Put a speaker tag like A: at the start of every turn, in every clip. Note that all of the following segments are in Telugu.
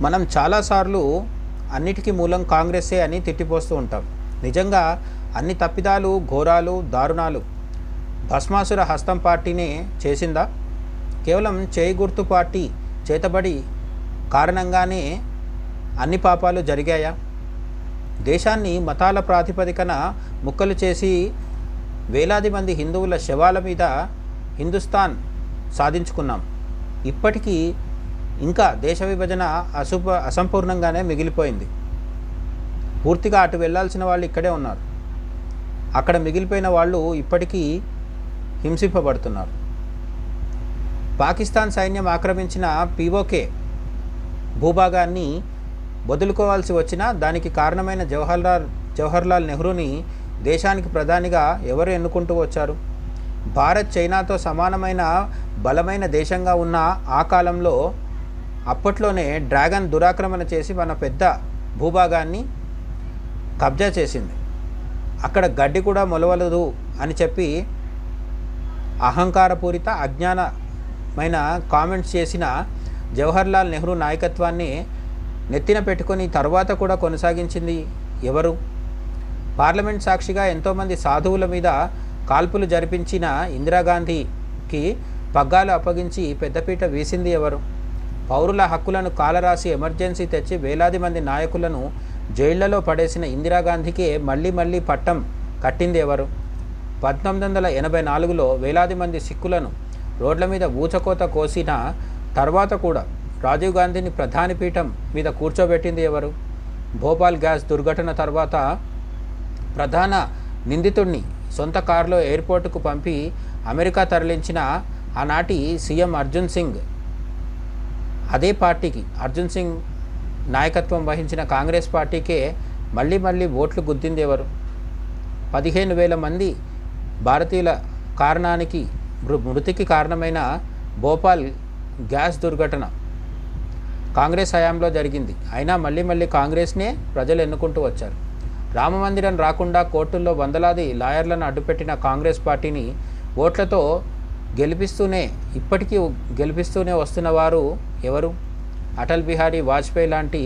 A: మనం చాలాసార్లు అన్నిటికీ మూలం కాంగ్రెస్సే అని తిట్టిపోస్తూ ఉంటాం. నిజంగా అన్ని తప్పిదాలు, ఘోరాలు, దారుణాలు భస్మాసుర హస్తం పార్టీనే చేసిందా? కేవలం చేయి గుర్తు పార్టీ చేతబడి కారణంగానే అన్ని పాపాలు జరిగాయా? దేశాన్ని మతాల ప్రాతిపదికన ముక్కలు చేసి వేలాది మంది హిందువుల శవాల మీద హిందుస్థాన్ సాధించుకున్నాం. ఇప్పటికీ ఇంకా దేశ విభజన అసంపూర్ణంగానే మిగిలిపోయింది. పూర్తిగా అటు వెళ్ళాల్సిన వాళ్ళు ఇక్కడే ఉన్నారు. అక్కడ మిగిలిపోయిన వాళ్ళు ఇప్పటికీ హింసింపబడుతున్నారు. పాకిస్తాన్ సైన్యం ఆక్రమించిన పీఓకే భూభాగాన్ని వదులుకోవాల్సి వచ్చినా దానికి కారణమైన జవహర్లాల్ నెహ్రూని దేశానికి ప్రధానిగా ఎవరు ఎన్నుకుంటూ వచ్చారు? భారత్ చైనాతో సమానమైన బలమైన దేశంగా ఉన్న ఆ కాలంలో అప్పట్లోనే డ్రాగన్ దురాక్రమణ చేసి మన పెద్ద భూభాగాన్ని కబ్జా చేసింది. అక్కడ గడ్డి కూడా మొలవలదు అని చెప్పి అహంకారపూరిత అజ్ఞానమైన కామెంట్స్ చేసిన జవహర్లాల్ నెహ్రూ నాయకత్వాన్ని నెత్తిన పెట్టుకొని తర్వాత కూడా కొనసాగించింది ఎవరు? పార్లమెంట్ సాక్షిగా ఎంతోమంది సాధువుల మీద కాల్పులు జరిపించిన ఇందిరాగాంధీకి పగ్గాలు అప్పగించి పెద్దపీట వేసింది ఎవరు? పౌరుల హక్కులను కాలరాసి ఎమర్జెన్సీ తెచ్చి వేలాది మంది నాయకులను జైళ్లలో పడేసిన ఇందిరాగాంధీకే మళ్ళీ పట్టం కట్టింది ఎవరు? 1984లో వేలాది మంది సిక్కులను రోడ్ల మీద ఊచకోత కోసిన తర్వాత కూడా రాజీవ్ గాంధీని ప్రధాని పీఠం మీద కూర్చోబెట్టింది ఎవరు? భోపాల్ గ్యాస్ దుర్ఘటన తర్వాత ప్రధాన నిందితుడిని సొంత కారులో ఎయిర్పోర్టుకు పంపి అమెరికా తరలించిన ఆనాటి సీఎం అర్జున్ సింగ్, అదే పార్టీకి అర్జున్ సింగ్ నాయకత్వం వహించిన కాంగ్రెస్ పార్టీకే మళ్ళీ ఓట్లు గుద్దింది ఎవరు? 15,000 మంది భారతీయుల మృతికి కారణమైన భోపాల్ గ్యాస్ దుర్ఘటన కాంగ్రెస్ హయాంలో జరిగింది. అయినా మళ్ళీ కాంగ్రెస్నే ప్రజలు ఎన్నుకుంటూ వచ్చారు. రామమందిరం రాకుండా కోర్టుల్లో వందలాది లాయర్లను అడ్డుపెట్టిన కాంగ్రెస్ పార్టీని ఓట్లతో ఇప్పటికీ గెలిపిస్తూనే వస్తున్న వారు ఎవరు? అటల్ బిహారీ వాజ్పేయి లాంటి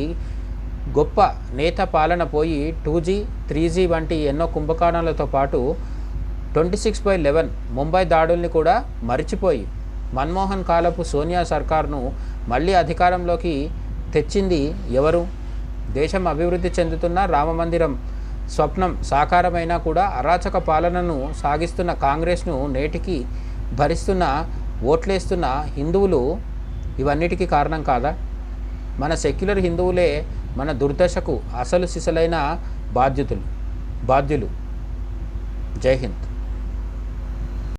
A: గొప్ప నేత పాలన పోయి 2G, 3G వంటి ఎన్నో కుంభకోణాలతో పాటు 26/11 ముంబై దాడుల్ని కూడా మరిచిపోయి మన్మోహన్ కాలపు సోనియా సర్కార్ను మళ్ళీ అధికారంలోకి తెచ్చింది ఎవరు? దేశం అభివృద్ధి చెందుతున్న రామమందిరం స్వప్నం సాకారమైనా కూడా అరాచక పాలనను సాగిస్తున్న కాంగ్రెస్ను నేటికి భరిస్తున్న ఓట్లేస్తున్న హిందువులు ఇవన్నిటికీ కారణం కాదా? మన సెక్యులర్ హిందువులే మన దుర్దశకు అసలు సిసలైన బాధ్యులు. జై హింద్.